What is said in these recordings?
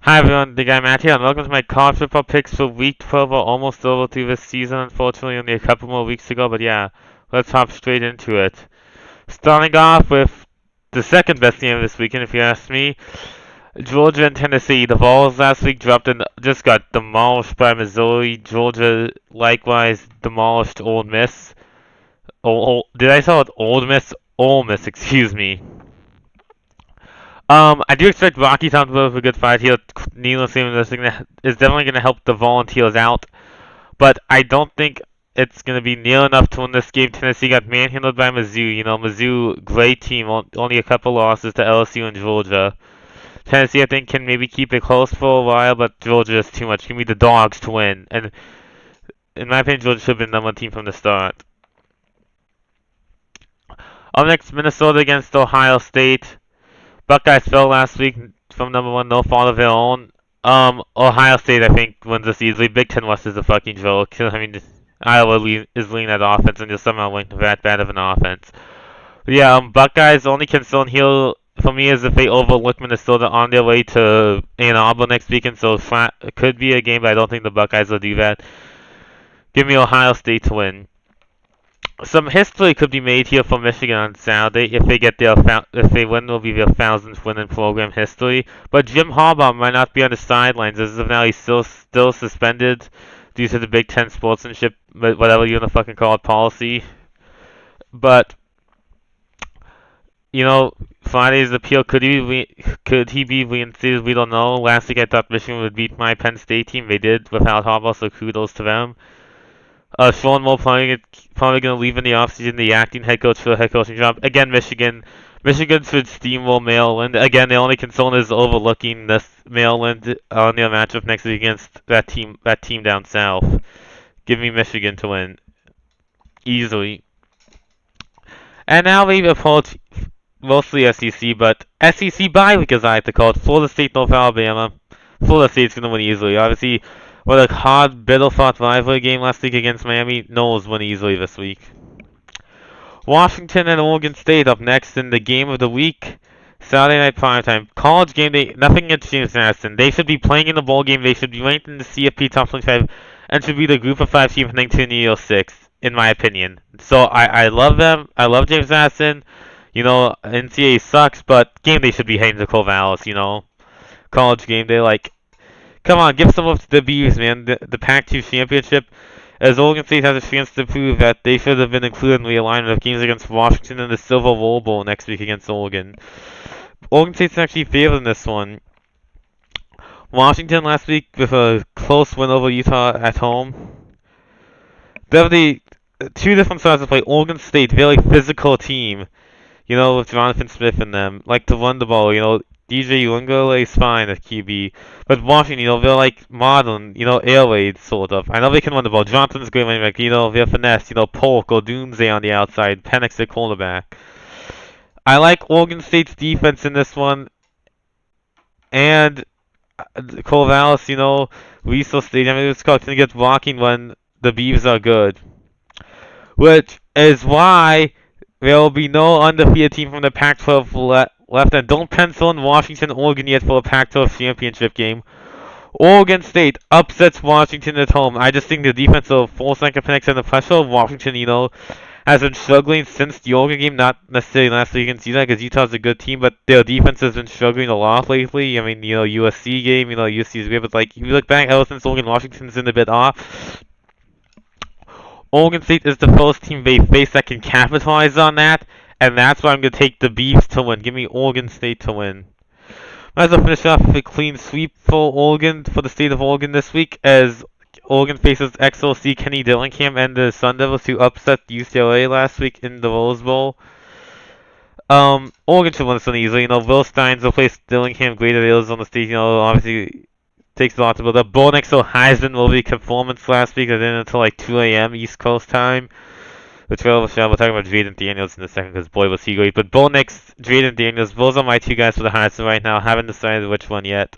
Hi everyone, the guy Matt here, and welcome to my college football picks for week 12. We're almost over through this season, unfortunately, only a couple more weeks to go, but yeah, let's hop straight into it. Starting off with the second best game of this weekend, if you ask me, Georgia and Tennessee. The Vols last week dropped and just got demolished by Missouri. Georgia likewise demolished Old Miss. Did I call it Old Miss? Ole Miss, excuse me. I do expect Rocky Top to go with a good fight here. Needless to say, is definitely going to help the Volunteers out, but I don't think it's going to be near enough to win this game. Tennessee got manhandled by Mizzou. Mizzou, great team, only a couple losses to LSU and Georgia. Tennessee, I think, can maybe keep it close for a while, but Georgia is too much. Give me the Dogs to win. And in my opinion, Georgia should have been number one team from the start. Up next, Minnesota against Ohio State. Buckeyes fell last week from number one, no fault of their own. Ohio State, I think, wins this easily. Big Ten West is a fucking joke. I mean, Iowa is leaning that offense and just somehow winning that bad of an offense. But yeah, Buckeyes only concern here for me is if they overlook Minnesota on their way to Ann Arbor next weekend. So it could be a game, but I don't think the Buckeyes will do that. Give me Ohio State to win. Some history could be made here for Michigan on Saturday if they get if they win. Will be their 1000th win in program history. But Jim Harbaugh might not be on the sidelines as of now. He's still suspended due to the Big Ten sportsmanship, whatever you wanna fucking call it, policy. But Friday's appeal could he be reinstated? We don't know. Last week I thought Michigan would beat my Penn State team. They did without Harbaugh, so kudos to them. Sean Moore probably going to leave in the offseason, the acting head coach for the head coaching job. Again, Michigan should steamroll Maryland. Again, the only concern is overlooking this Maryland on their matchup next week against that team down south. Give me Michigan to win easily. And now we approach mostly SEC, but SEC bye week as I like to call it. Florida State, North Alabama. Florida State's going to win easily. Obviously, what a hard, bitter-fought rivalry game last week against Miami. Knowles win easily this week. Washington and Oregon State up next in the game of the week. Saturday night primetime. College game day. Nothing against James Madison. They should be playing in the bowl game. They should be ranked in the CFP top 25 and should be the group of 5 team heading to New Year's 6, in my opinion. So I love them. I love James Madison. NCAA sucks, but game day should be heading to Corvallis. College game day, like, come on, give some up to the Beavs, man. The Pac-2 championship, as Oregon State has a chance to prove that they should have been included in the alignment of games against Washington and the Silver Bowl next week against Oregon. Oregon State's actually favored in this one. Washington last week with a close win over Utah at home. Definitely two different sides to play. Oregon State, very physical team. With Jonathan Smith and them, like to run the ball. DJ Uiagalelei is fine at QB, but Washington, they're like modern, air raid sort of. I know they can run the ball. Johnson's great running back. They're finesse. Polk or Doomsday on the outside. Penix at cornerback. I like Oregon State's defense in this one, and Corvallis, Weasel Stadium. It's going to get blocking when the Beavs are good, which is why there will be no undefeated team from the Pac-12 left, and don't pencil in Washington, Oregon yet for a Pac-12 championship game. Oregon State upsets Washington at home. I just think the defense will force Penix and the pressure of Washington, has been struggling since the Oregon game, not necessarily last week against Utah, because Utah's a good team, but their defense has been struggling a lot lately. I mean, USC game, USC is great, but like, if you look back, ever since Oregon, Washington's been a bit off. Oregon State is the first team they face that can capitalize on that, and that's why I'm going to take the Beavs to win. Give me Oregon State to win. Might as well finish off with a clean sweep for Oregon, for the state of Oregon this week, as Oregon faces XOC Kenny Dillingham and the Sun Devils, who upset UCLA last week in the Rose Bowl. Oregon should win this one easily. Will Steins replaced Dillingham great at Arizona State. Obviously takes a lot to build up. Bo Nix or Heisman will be performance last week. I didn't until like 2 a.m. East Coast time. Which we'll talk about Jaden Daniels in a second because boy was he great. But Bo Nix, Jaden Daniels, those are my two guys for the Heisman right now. Haven't decided which one yet.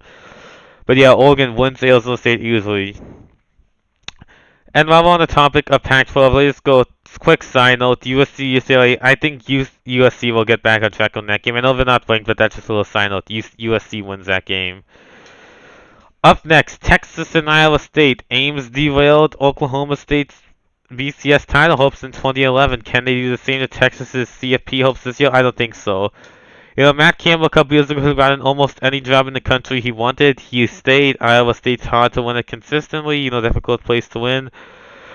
But yeah, Oregon wins Arizona State easily. And while we're on the topic of Pac-12, let's go quick side note. USC, UCLA, I think USC will get back on track on that game. I know they're not ranked, but that's just a little side note. USC wins that game. Up next, Texas and Iowa State. Ames derailed Oklahoma State's BCS title hopes in 2011. Can they do the same to Texas's CFP hopes this year? I don't think so. Matt Campbell a couple years ago who got in almost any job in the country he wanted. He stayed. Iowa State's hard to win it consistently. Difficult place to win.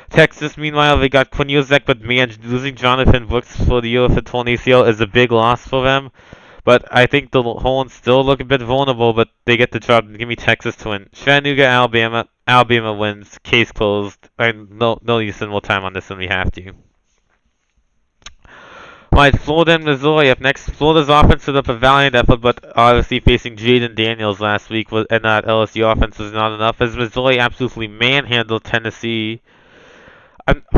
Texas, meanwhile, they got Quinnipiac, but man, losing Jonathan Brooks for the year for 20 ACL is a big loss for them. But I think the Horns still look a bit vulnerable, but they get the job. Give me Texas to win. Chattanooga, Alabama. Alabama wins. Case closed. No use in more time on this when we have to. Right, Florida and Missouri up next. Florida's offense put up a valiant effort, but obviously facing Jaden Daniels last week and that LSU offense was not enough. As Missouri absolutely manhandled Tennessee.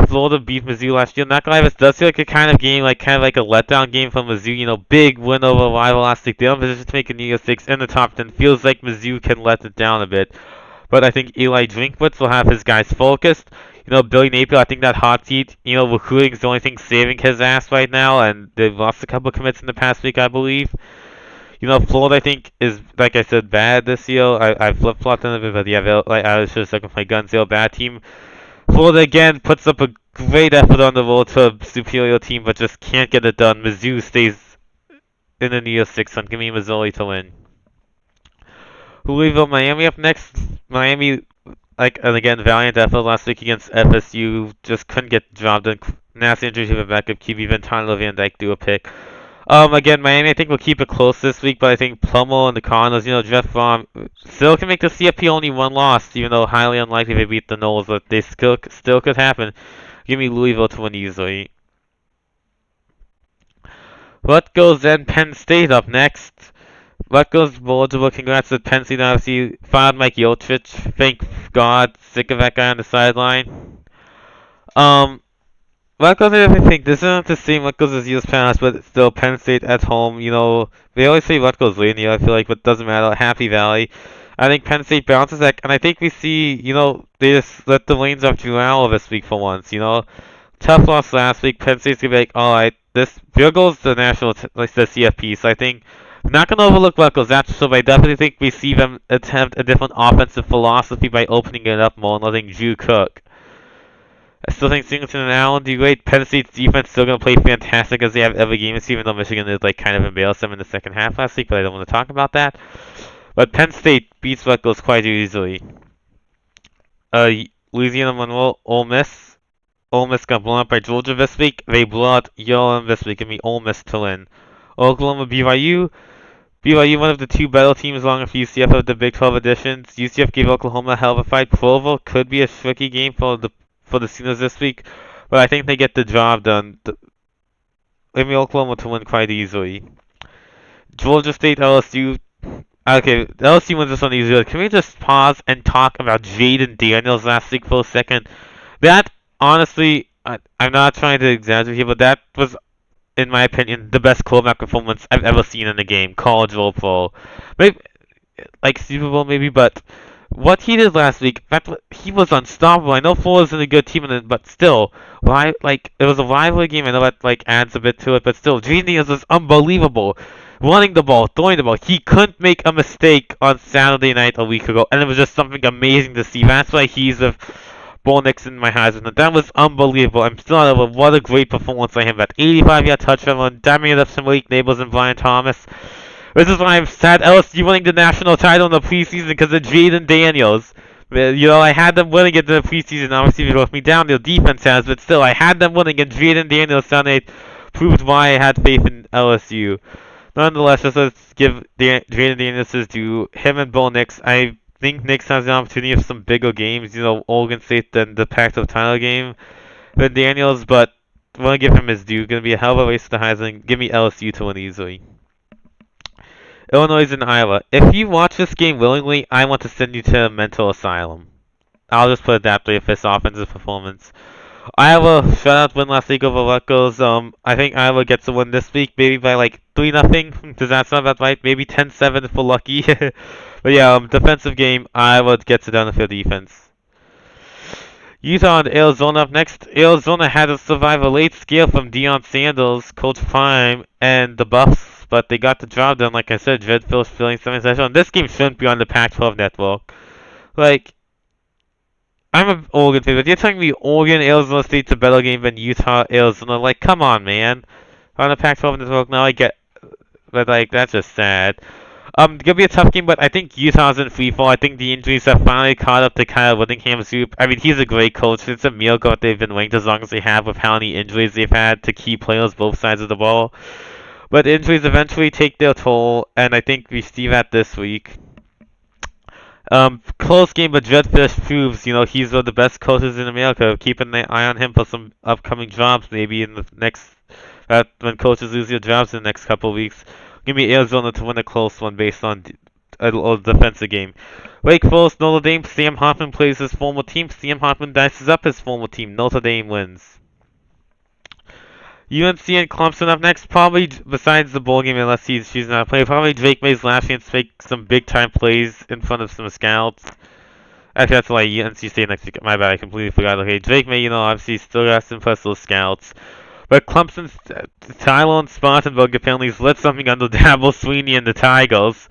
Florida beat Mizzou last year. Not gonna lie, this does feel like a kind of game, kind of like a letdown game for Mizzou. Big win over a rival last week. They're in position to make a New Year's Six in the top 10. Feels like Mizzou can let it down a bit. But I think Eli Drinkwitz will have his guys focused. Billy Napier, I think that hot seat, recruiting is the only thing saving his ass right now, and they've lost a couple of commits in the past week, I believe. Florida, I think, is, like I said, bad this year. I flip-flopped on it, but yeah, I was just looking for my guns. They're a bad team. Florida, again, puts up a great effort on the road to a superior team, but just can't get it done. Mizzou stays in the New Year's Six, and give me Missouri to win. Louisville, Miami up next. Miami, and again, valiant effort last week against FSU. Just couldn't get the job done. Nasty injury to the backup QB. Ventana Van Dyke do a pick. Again, Miami, I think will keep it close this week, but I think Plummer and the Cardinals, Jeff Fromm still can make the CFP only one loss, even though highly unlikely they beat the Knowles, but they still could happen. Give me Louisville to win easily. Rutgers and Penn State up next. Rutgers, eligible. Congrats to Penn State. Obviously, fired Mike Yotrich. Thank God. Sick of that guy on the sideline. Rutgers, I think this isn't the same Rutgers as years past, but it's still Penn State at home. They always say Rutgers lead in the year, I feel like, but it doesn't matter. Happy Valley. I think Penn State bounces back, and I think we see, they just let the reins off Drew Allen this week for once. Tough loss last week. Penn State's gonna be like, all right, here goes the national, like the CFP. So I think I'm not gonna overlook Rutgers. That's so. But I definitely think we see them attempt a different offensive philosophy by opening it up more and letting Drew cook. I still think Singleton and Allen do great. Penn State's defense still gonna play fantastic as they have every game, even though Michigan is kind of embarrassed them in the second half last week. But I don't want to talk about that. But Penn State beats Rutgers quite easily. Louisiana Monroe, Ole Miss. Ole Miss got blown up by Georgia this week. They blew out ULM this week. Give me Ole Miss to win. Oklahoma, BYU. BYU, one of the two better teams along with UCF of the Big 12 editions. UCF gave Oklahoma a hell of a fight. Provo could be a tricky game for the Sooners this week, but I think they get the job done. Give me Oklahoma to win quite easily. Georgia State, LSU. Okay, LSU wins this one easily. Can we just pause and talk about Jaden Daniels last week for a second? That, honestly, I'm not trying to exaggerate here, but that was, in my opinion, the best quarterback performance I've ever seen in a game, college or pro. Maybe, like Super Bowl maybe, but what he did last week, he was unstoppable. I know Florida's in a good team, but still, it was a rivalry game. I know that adds a bit to it, but still, Genius was unbelievable. Running the ball, throwing the ball. He couldn't make a mistake on Saturday night a week ago, and it was just something amazing to see. That's why he's with Bo Nix in my Heisman. That was unbelievable. I'm still not over what a great performance by him. That 85-yard touchdown run, dominated up some Malik Neighbors and Brian Thomas. This is why I'm sad LSU winning the national title in the preseason because of Jaden Daniels. I had them winning it in the preseason. Obviously, they let me down. Their defense has, but still, I had them winning, and Jaden Daniels Sunday proved why I had faith in LSU. Nonetheless, just let's give Jaden Daniels his due. Him and Bo Nix. I think Nix has the opportunity of some bigger games. Oregon State than the Pac-12 title game than Daniels, but I want to give him his due. Going to be a hell of a race to the Heisman. Give me LSU to win easily. Illinois and Iowa. If you watch this game willingly, I want to send you to a mental asylum. I'll just put it that way if this offensive performance. Iowa shutout win last week over Rutgers. I think Iowa gets a win this week, maybe by 3-0. Does that sound about right? Maybe 10-7 if we're lucky. But yeah, defensive game. Iowa gets it done with their defense. Utah and Arizona up next. Arizona had to survive a late scale from Deion Sanders, Coach Prime, and the Buffs, but they got the job done. Like I said, Jed Phillips feeling something special. And this game shouldn't be on the Pac-12 network. Like, I'm an Oregon fan, but you're telling me Oregon, Arizona State's a better game than Utah, Arizona? Like, come on, man. On the Pac-12 in this world now, I get, but like, that's just sad. Gonna be a tough game, but I think Utah's in free fall. I think the injuries have finally caught up to Kyle Whittingham's group. I mean, he's a great coach. It's a miracle that they've been ranked as long as they have with how many injuries they've had to key players both sides of the ball. But injuries eventually take their toll, and I think we see that this week. Close game, but Judfish proves, he's one of the best coaches in America. Keep an eye on him for some upcoming jobs, maybe in the next, when coaches lose their jobs in the next couple of weeks. Give me Arizona to win a close one based on a defensive game. Wake Forest, Notre Dame. Sam Hoffman plays his former team. Sam Hoffman dices up his former team. Notre Dame wins. UNC and Clemson up next. Probably, besides the bowl game, unless she's not playing, probably Drake May's last chance to make some big time plays in front of some scouts. Actually, that's why UNC State next week. My bad, I completely forgot. Okay, Drake May, obviously still got to impress those scouts. But Clemson's Tyler and Spartanburg apparently has lit something under Dabo Sweeney and the Tigers,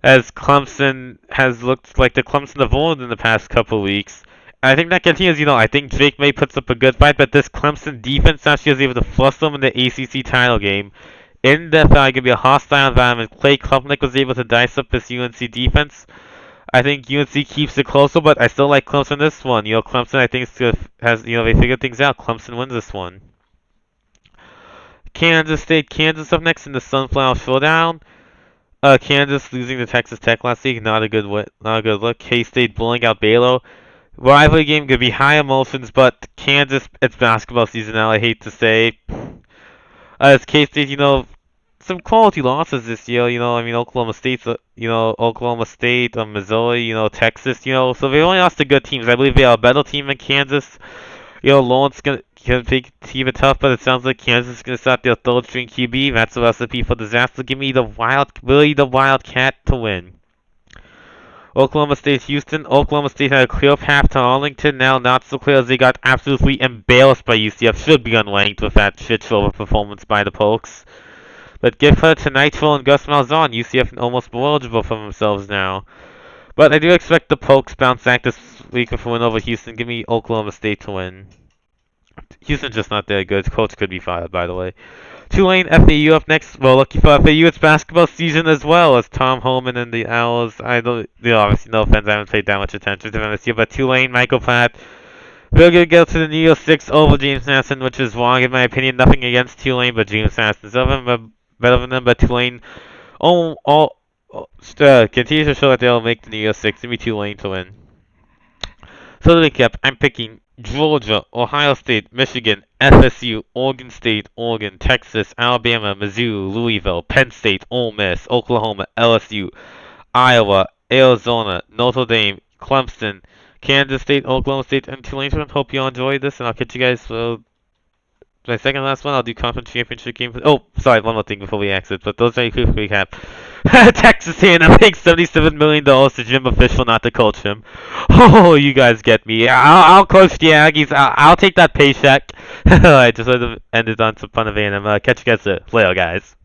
as Clemson has looked like the Clemson of old in the past couple weeks. I think that continues, I think Drake May puts up a good fight, but this Clemson defense actually is able to flush them in the ACC title game. In the going to be a hostile environment. Clay Klubnik was able to dice up this UNC defense. I think UNC keeps it closer, but I still like Clemson this one. Clemson, I think, they figured things out. Clemson wins this one. Kansas State, Kansas up next in the Sunflower Showdown. Kansas losing to Texas Tech last week, not a good look. K-State blowing out Baylor. Rivalry game could be high emotions, but Kansas, it's basketball season now, I hate to say. As K-State, some quality losses this year, Oklahoma State, Missouri, Texas, so they only lost to good teams. I believe they are a better team than Kansas. Lawrence can keep it tough, but it sounds like Kansas is gonna start their third string QB. That's a recipe for disaster. Give me the Wildcat to win. Oklahoma State, Houston. Oklahoma State had a clear path to Arlington. Now not so clear as they got absolutely embarrassed by UCF. Should be unranked with that shit show of a performance by the Pokes. But give credit to Nitro and Gus Malzahn. UCF almost eligible for themselves now. But I do expect the Pokes bounce back this week with a win over Houston. Give me Oklahoma State to win. Houston's just not that good. Coach could be fired, by the way. Tulane, FAU up next. Well, lucky for FAU, it's basketball season as well as Tom Holman and the Owls. I don't, obviously, no offense, I haven't paid that much attention to them this year, but Tulane, Michael Platt, they're going to go to the New Year's Six over James Madison, which is wrong in my opinion. Nothing against Tulane, but James Madison's better than them, but Tulane continue to show that they'll make the New Year's Six. Give me Tulane to win. So to recap, I'm picking Georgia, Ohio State, Michigan, FSU, Oregon State, Oregon, Texas, Alabama, Mizzou, Louisville, Penn State, Ole Miss, Oklahoma, LSU, Iowa, Arizona, Notre Dame, Clemson, Kansas State, Oklahoma State, and Tulane. Hope you all enjoyed this, and I'll catch you guys for my second last one. I'll do conference championship game. Oh, sorry, one more thing before we exit, but those are a quick recap. Texas A&M pays $77 million to Jimbo for not to coach him. Oh, you guys get me. I'll coach the Aggies. I'll take that paycheck. I just wanted to end it on some fun of A&M. Catch you guys later, guys.